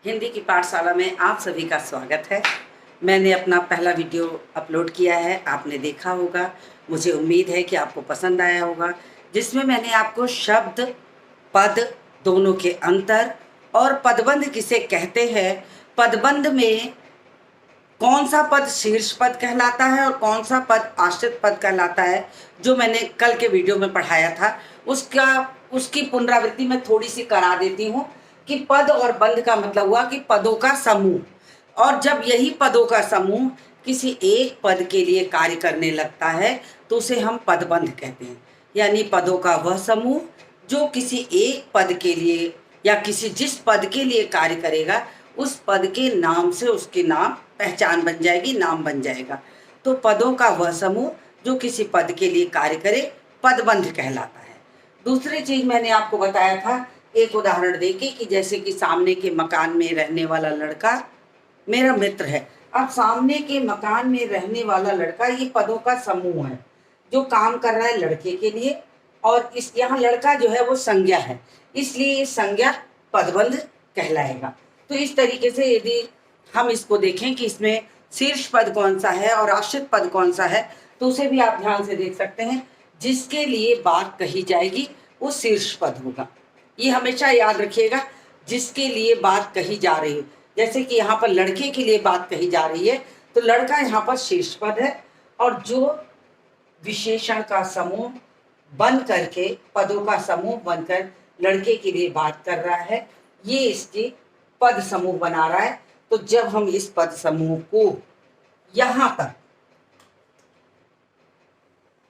हिंदी की पाठशाला में आप सभी का स्वागत है। मैंने अपना पहला वीडियो अपलोड किया है, आपने देखा होगा। मुझे उम्मीद है कि आपको पसंद आया होगा, जिसमें मैंने आपको शब्द, पद दोनों के अंतर और पदबंध किसे कहते हैं, पदबंध में कौन सा पद शीर्ष पद कहलाता है और कौन सा पद आश्रित पद कहलाता है, जो मैंने कल के वीडियो में पढ़ाया था, उसकी पुनरावृत्ति मैं थोड़ी सी करा देती हूँ कि पद और बंध का मतलब हुआ कि पदों का समूह। और जब यही पदों का समूह किसी एक पद के लिए कार्य करने लगता है तो उसे हम पदबंध कहते हैं। यानी पदों का वह समूह जो किसी एक पद के लिए या जिस पद के लिए कार्य करेगा, उस पद के नाम से उसके नाम पहचान बन जाएगी, नाम बन जाएगा। तो पदों का वह समूह जो किसी पद के लिए कार्य करे, पदबंध कहलाता है। दूसरी चीज मैंने आपको बताया था, एक उदाहरण देके कि जैसे कि सामने के मकान में रहने वाला लड़का मेरा मित्र है। अब सामने के मकान में रहने वाला लड़का, ये पदों का समूह है जो काम कर रहा है लड़के के लिए, और इस यहाँ लड़का जो है वो संज्ञा है, इसलिए ये संज्ञा पदबंध कहलाएगा। तो इस तरीके से यदि हम इसको देखें कि इसमें शीर्ष पद कौन सा है और आश्रित पद कौन सा है, तो उसे भी आप ध्यान से देख सकते हैं। जिसके लिए बात कही जाएगी वो शीर्ष पद होगा, ये हमेशा याद रखिएगा। जिसके लिए बात कही जा रही है, जैसे कि यहाँ पर लड़के के लिए बात कही जा रही है तो लड़का यहाँ पर शीर्ष पद है, और जो विशेषण का समूह बन करके, पदों का समूह बनकर लड़के के लिए बात कर रहा है, ये इसके पद समूह बना रहा है। तो जब हम इस पद समूह को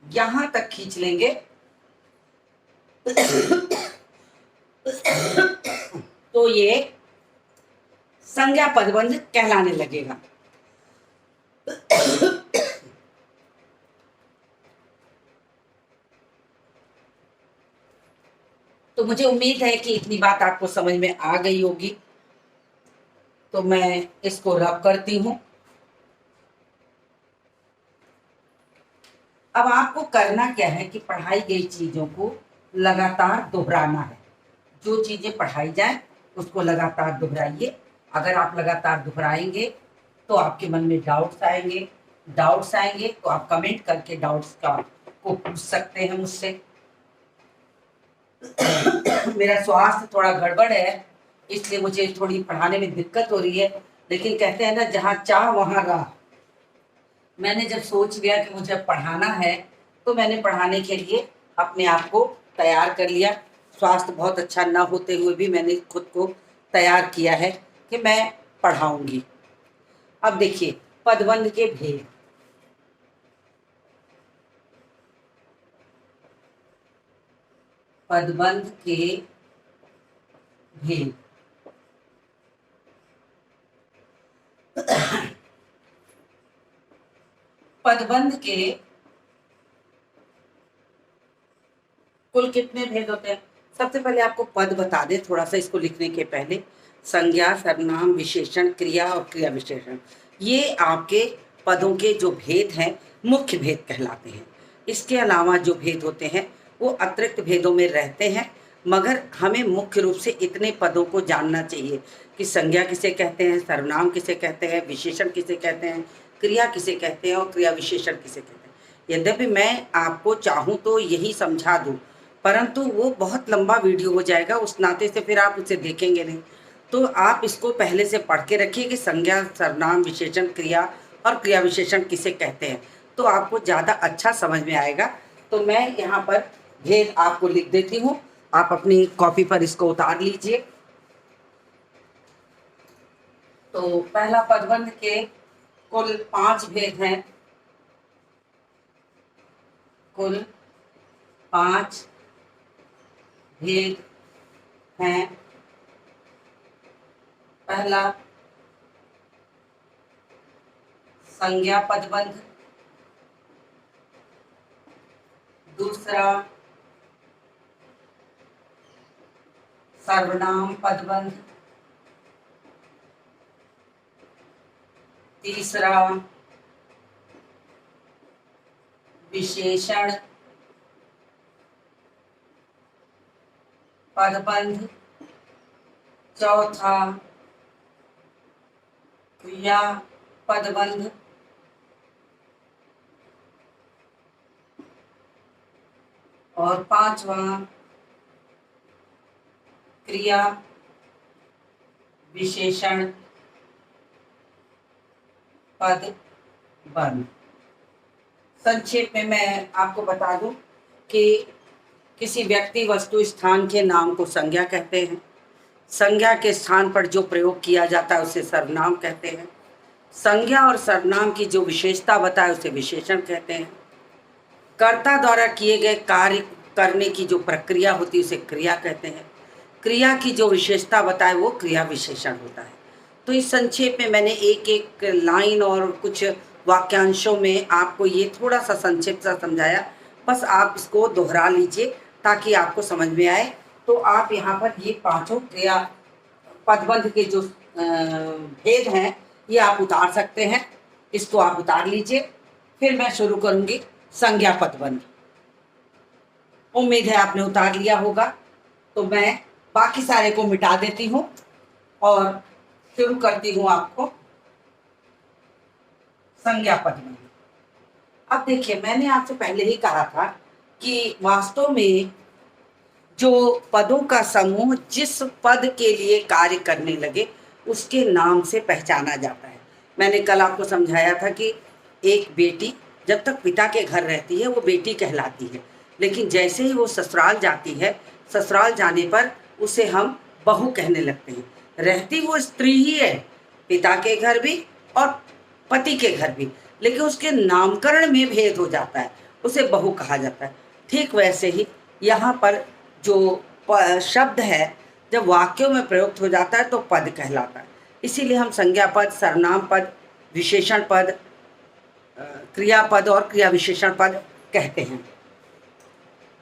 यहां तक खींच लेंगे तो ये संज्ञा पदबंध कहलाने लगेगा। तो मुझे उम्मीद है कि इतनी बात आपको समझ में आ गई होगी, तो मैं इसको रब करती हूं। अब आपको करना क्या है कि पढ़ाई गई चीजों को लगातार दोहराना है। जो चीजें पढ़ाई जाए उसको लगातार दोहराइए। अगर आप लगातार दोहराएंगे तो आपके मन में डाउट्स आएंगे तो आप कमेंट करके डाउट्स को पूछ सकते हैं मुझसे। मेरा स्वास्थ्य थोड़ा गड़बड़ है, इसलिए मुझे थोड़ी पढ़ाने में दिक्कत हो रही है, लेकिन कहते हैं ना, जहाँ चाह वहाँ राह। मैंने जब सोच लिया कि मुझे पढ़ाना है तो मैंने पढ़ाने के लिए अपने आप को तैयार कर लिया। स्वास्थ्य बहुत अच्छा ना होते हुए भी मैंने खुद को तैयार किया है कि मैं पढ़ाऊंगी। अब देखिए, पदबंध के भेद। पदबंध के भेद। पदबंध के कुल कितने भेद होते हैं? सबसे पहले आपको पद बता दें थोड़ा सा इसको लिखने के पहले। संज्ञा, सर्वनाम, विशेषण, क्रिया और क्रिया विशेषण, ये आपके पदों के जो भेद हैं, मुख्य भेद कहलाते हैं। इसके अलावा जो भेद होते हैं वो अतिरिक्त भेदों में रहते हैं, मगर हमें मुख्य रूप से इतने पदों को जानना चाहिए कि संज्ञा किसे कहते हैं, सर्वनाम किसे कहते हैं, विशेषण किसे कहते हैं, क्रिया किसे कहते हैं और क्रिया विशेषण किसे कहते हैं। यद्यपि मैं आपको चाहूँ तो यही समझा दूँ, परंतु वो बहुत लंबा वीडियो हो जाएगा, उस नाते से फिर आप उसे देखेंगे नहीं। तो आप इसको पहले से पढ़ के रखिए कि संज्ञा, सर्वनाम, विशेषण, क्रिया और क्रिया विशेषण किसे कहते हैं, तो आपको ज़्यादा अच्छा समझ में आएगा। तो मैं यहाँ पर भेद आपको लिख देती हूँ, आप अपनी कॉपी पर इसको उतार लीजिए। तो पहला, पदबंध के कुल 5 भेद हैं। कुल 5 भेद हैं। पहला, संज्ञा पदबंध। दूसरा, सर्वनाम पदबंध। तीसरा, विशेषण पदबंध। चौथा, क्रिया पदबंध और पांचवा क्रिया विशेषण पदबंध। संक्षेप में मैं आपको बता दूं कि किसी व्यक्ति वस्तु स्थान के नाम को संज्ञा कहते हैं। संज्ञा के स्थान पर जो प्रयोग किया जाता है उसे सर्वनाम कहते हैं। संज्ञा और सर्वनाम की जो विशेषता बताए उसे विशेषण कहते हैं। कर्ता द्वारा किए गए कार्य करने की जो प्रक्रिया होती है उसे क्रिया कहते हैं। क्रिया की जो विशेषता बताए वो क्रिया विशेषण होता है। तो इस संक्षेप में मैंने एक एक लाइन और कुछ वाक्यांशों में आपको ये थोड़ा सा संक्षिप्त सा समझाया। बस आप इसको दोहरा लीजिए ताकि आपको समझ में आए। तो आप यहाँ पर ये पांचों क्रिया पदबंध के जो भेद हैं ये आप उतार सकते हैं। इसको आप उतार लीजिए, फिर मैं शुरू करूंगी संज्ञा पदबंध। उम्मीद है आपने उतार लिया होगा। तो मैं बाकी सारे को मिटा देती हूँ और शुरू करती हूँ आपको संज्ञा पदबंध। अब देखिए, मैंने आपसे पहले ही कहा था कि वास्तव में जो पदों का समूह जिस पद के लिए कार्य करने लगे उसके नाम से पहचाना जाता है। मैंने कल आपको समझाया था कि एक बेटी जब तक पिता के घर रहती है वो बेटी कहलाती है, लेकिन जैसे ही वो ससुराल जाती है, ससुराल जाने पर उसे हम बहू कहने लगते हैं। रहती वो स्त्री ही है, पिता के घर भी और पति के घर भी, लेकिन उसके नामकरण में भेद हो जाता है, उसे बहू कहा जाता है। ठीक वैसे ही यहाँ पर जो शब्द है जब वाक्यों में प्रयुक्त हो जाता है तो पद कहलाता है। इसीलिए हम संज्ञा पद, सर्वनाम पद, विशेषण पद, क्रियापद और क्रिया विशेषण पद कहते हैं।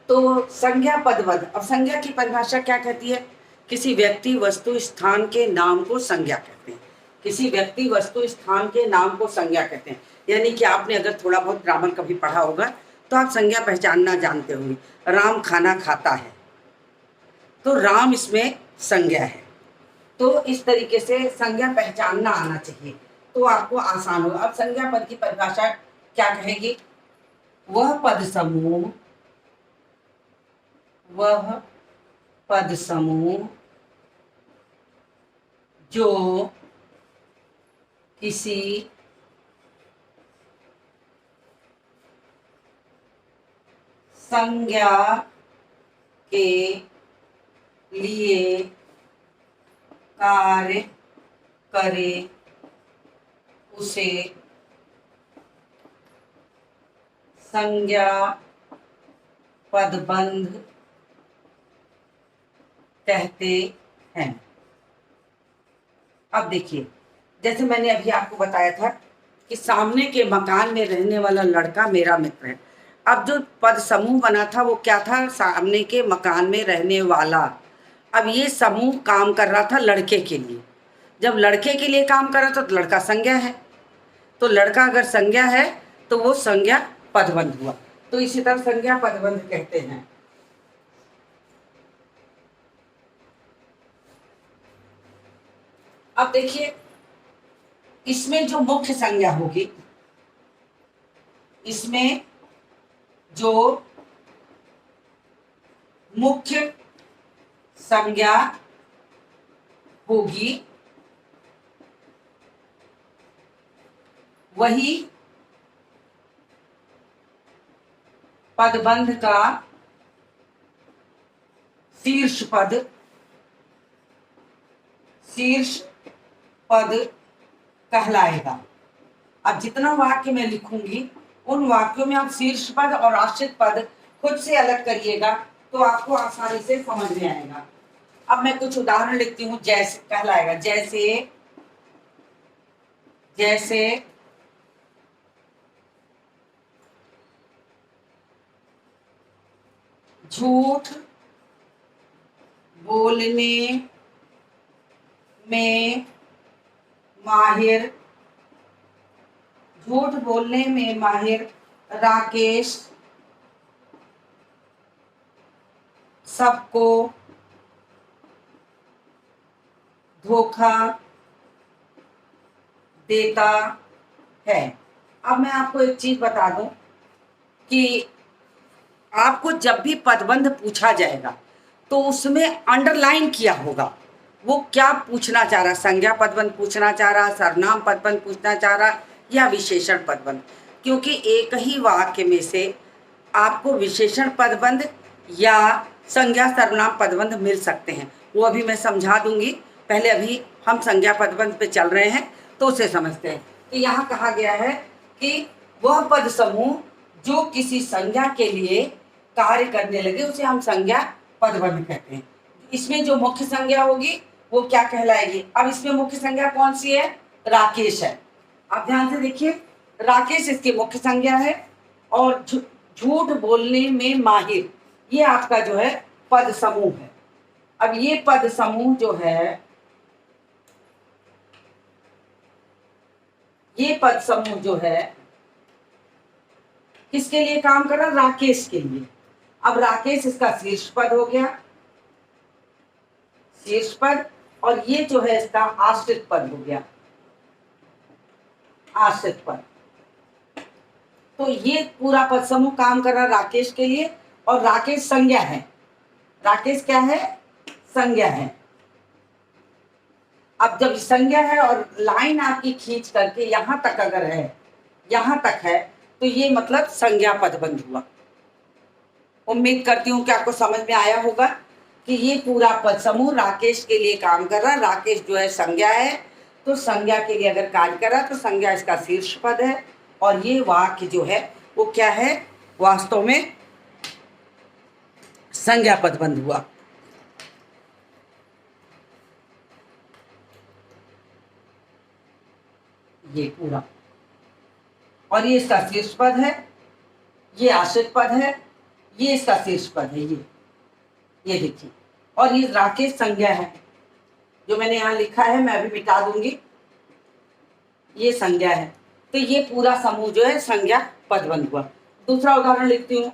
तो संज्ञा पदवद, अब संज्ञा की परिभाषा क्या कहती है? किसी व्यक्ति वस्तु स्थान के नाम को संज्ञा कहते हैं। किसी व्यक्ति वस्तु स्थान के नाम को संज्ञा कहते हैं। यानी कि आपने अगर थोड़ा बहुत ग्रामर कभी पढ़ा होगा तो आप संज्ञा पहचानना जानते होंगे। राम खाना खाता है तो राम इसमें संज्ञा है। तो इस तरीके से संज्ञा पहचानना आना चाहिए तो आपको आसान होगा। अब संज्ञा पद की परिभाषा क्या कहेगी? वह पद समूह जो किसी संज्ञा के लिए कार्य करे उसे संज्ञा पदबंध कहते हैं। अब देखिए, जैसे मैंने अभी आपको बताया था कि सामने के मकान में रहने वाला लड़का मेरा मित्र है। अब जो पद समूह बना था वो क्या था? सामने के मकान में रहने वाला। अब ये समूह काम कर रहा था लड़के के लिए। जब लड़के के लिए काम कर रहा था तो लड़का संज्ञा है, तो लड़का अगर संज्ञा है तो वो संज्ञा पदबंध हुआ। तो इसी तरह संज्ञा पदबंध कहते हैं। अब देखिए, इसमें जो मुख्य संज्ञा होगी, इसमें जो मुख्य संज्ञा होगी वही पदबंध का शीर्ष पद कहलाएगा। अब जितना वाक्य मैं लिखूंगी उन वाक्यों में आप शीर्ष पद और आश्रित पद खुद से अलग करिएगा तो आपको आसानी से समझ में आएगा। अब मैं कुछ उदाहरण लिखती हूँ। जैसे कहलाएगा, जैसे झूठ बोलने में माहिर राकेश सबको देता है। अब मैं आपको एक चीज बता दूं कि आपको जब भी पदबंध पूछा जाएगा तो उसमें अंडरलाइन किया होगा वो क्या पूछना चाह रहा, संज्ञा पदबंध पूछना चाह रहा, सर्वनाम पदबंध पूछना चाह रहा या विशेषण पदबंध, क्योंकि एक ही वाक्य में से आपको विशेषण पदबंध या संज्ञा सर्वनाम पदबंध मिल सकते हैं। वो अभी मैं समझा दूंगी, पहले अभी हम संज्ञा पदबंध पे चल रहे हैं तो उसे समझते हैं। तो यहाँ कहा गया है कि वह पद समूह जो किसी संज्ञा के लिए कार्य करने लगे उसे हम संज्ञा पदबंध कहते हैं। इसमें जो मुख्य संज्ञा होगी वो क्या कहलाएगी। अब इसमें मुख्य संज्ञा कौन सी है, राकेश है। आप ध्यान से देखिए, राकेश इसकी मुख्य संज्ञा है और झूठ बोलने में माहिर ये आपका जो है पद समूह है। अब ये पद समूह जो है, ये पद समूह जो है किसके लिए काम कर रहा, राकेश के लिए। अब राकेश इसका शीर्ष पद हो गया, शीर्ष पद, और ये जो है इसका आश्रित पद हो गया, आश्रित पद। तो ये पूरा पद समूह काम कर रहा राकेश के लिए, और राकेश संज्ञा है। राकेश क्या है, संज्ञा है। अब जब संज्ञा है और लाइन आपकी खींच करके यहां तक अगर है, यहां तक है, तो ये मतलब संज्ञा पदबंध हुआ। उम्मीद करती हूँ कि आपको समझ में आया होगा कि ये पूरा पद समूह राकेश के लिए काम कर रहा। राकेश जो है संज्ञा है, तो संज्ञा के लिए अगर कार्य कर रहा तो संज्ञा इसका शीर्ष पद है, और ये वाक्य जो है वो क्या है, वास्तव में संज्ञा पदबंध हुआ। ये पूरा, और ये इसका शीर्ष पद है, ये आश्रित पद है, ये इसका शीर्ष पद है, ये देखिए। और ये राकेश संज्ञा है, जो मैंने यहाँ लिखा है मैं अभी मिटा दूंगी, ये संज्ञा है। तो ये पूरा समूह जो है संज्ञा पदबंध हुआ। दूसरा उदाहरण लिखती हूँ।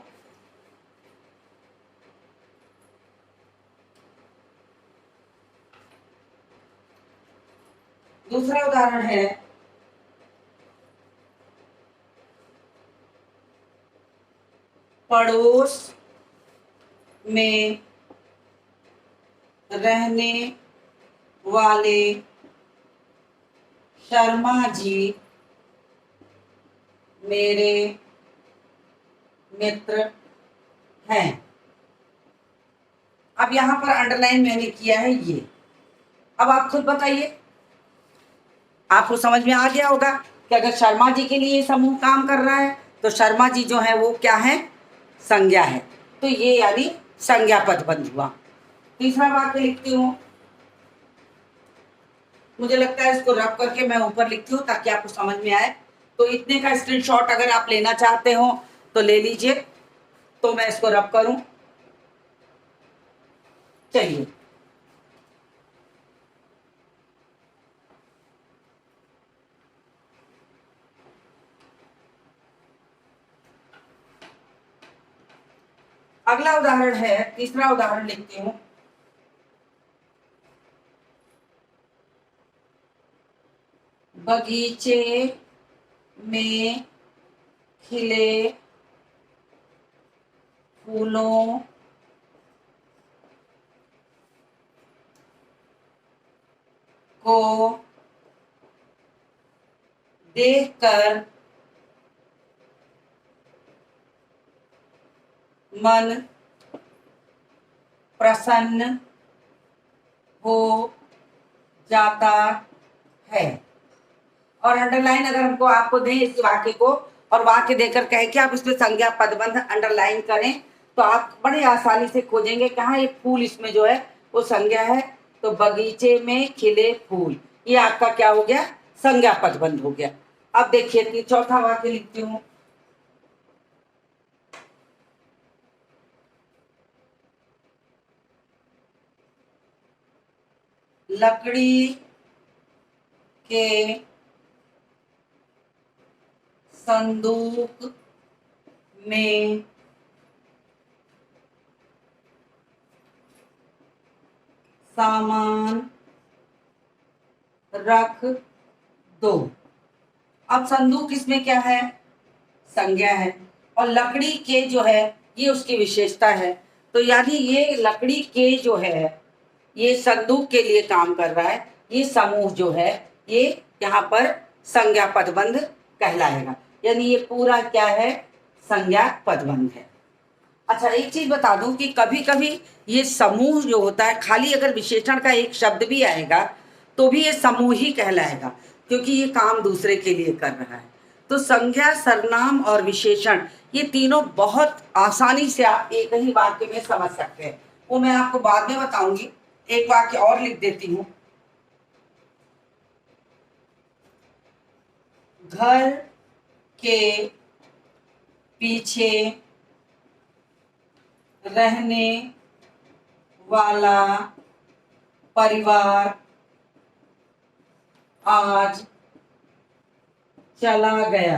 दूसरा उदाहरण है, पड़ोस में रहने वाले शर्मा जी मेरे मित्र हैं। अब यहां पर अंडरलाइन मैंने किया है ये। अब आप खुद बताइए, आपको समझ में आ गया होगा कि अगर शर्मा जी के लिए ये समूह काम कर रहा है तो शर्मा जी जो है वो क्या है, संज्ञा है। तो ये यानी संज्ञा पदबंध हुआ। तीसरा वाक्य लिखती हूँ, मुझे लगता है इसको रब करके मैं ऊपर लिखती हूँ ताकि आपको समझ में आए। तो इतने का स्क्रीनशॉट अगर आप लेना चाहते हो तो ले लीजिए। तो मैं इसको रब करूं, चलिए। अगला उदाहरण है, तीसरा उदाहरण लिखती हूं। बगीचे में खिले फूलों को देखकर मन प्रसन्न हो जाता है। और अंडरलाइन अगर हमको आपको दें इस वाक्य को, और वाक्य देकर कहे कि आप इसमें संज्ञा पदबंध अंडरलाइन करें, तो आप बड़े आसानी से खोजेंगे कहाँ एक फूल इसमें जो है वो संज्ञा है। तो बगीचे में खिले फूल, ये आपका क्या हो गया, संज्ञा पदबंध हो गया। अब देखिए चौथा वाक्य लिखती हूँ। लकड़ी के संदूक में सामान रख दो। अब संदूक इसमें क्या है, संज्ञा है, और लकड़ी के जो है ये उसकी विशेषता है। तो यानी ये लकड़ी के जो है ये संदूक के लिए काम कर रहा है, ये समूह जो है ये यहाँ पर संज्ञा पदबंध कहलाएगा। यानी ये पूरा क्या है, संज्ञा पदबंध है। अच्छा, एक चीज बता दूं कि कभी कभी ये समूह जो होता है, खाली अगर विशेषण का एक शब्द भी आएगा तो भी ये समूह ही कहलाएगा, क्योंकि ये काम दूसरे के लिए कर रहा है। तो संज्ञा, सर्वनाम और विशेषण ये तीनों बहुत आसानी से आप एक ही वाक्य में समझ सकते हैं। वो मैं आपको बाद में बताऊंगी। एक वाक्य और लिख देती हूं। घर के पीछे रहने वाला परिवार आज चला गया।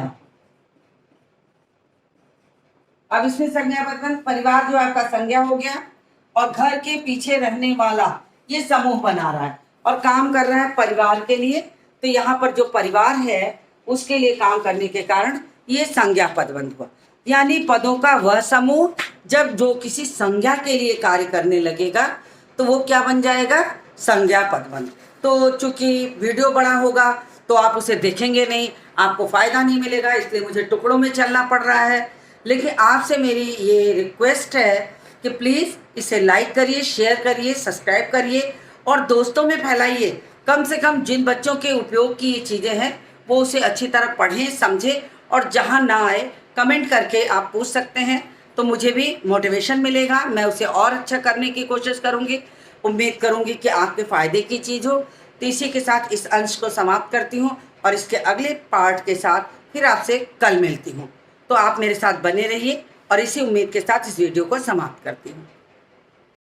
अब इसमें संज्ञा पदबंध, परिवार जो आपका संज्ञा हो गया और घर के पीछे रहने वाला ये समूह बना रहा है और काम कर रहा है परिवार के लिए। तो यहाँ पर जो परिवार है उसके लिए काम करने के कारण ये संज्ञा पदबंध हुआ। यानी पदों का वह समूह जब जो किसी संज्ञा के लिए कार्य करने लगेगा तो वो क्या बन जाएगा, संज्ञा पदबंध। तो चूंकि वीडियो बड़ा होगा तो आप उसे देखेंगे नहीं, आपको फायदा नहीं मिलेगा, इसलिए मुझे टुकड़ों में चलना पड़ रहा है। लेकिन आपसे मेरी ये रिक्वेस्ट है कि प्लीज़ इसे लाइक करिए, शेयर करिए, सब्सक्राइब करिए और दोस्तों में फैलाइए। कम से कम जिन बच्चों के उपयोग की ये चीज़ें हैं वो उसे अच्छी तरह पढ़ें, समझें, और जहाँ ना आए कमेंट करके आप पूछ सकते हैं, तो मुझे भी मोटिवेशन मिलेगा, मैं उसे और अच्छा करने की कोशिश करूँगी। उम्मीद करूँगी कि आपके फ़ायदे की चीज़ हो। तो इसी के साथ इस अंश को समाप्त करती हूँ और इसके अगले पार्ट के साथ फिर आपसे कल मिलती हूँ। तो आप मेरे साथ बने रहिए और इसी उम्मीद के साथ इस वीडियो को समाप्त करती हूँ।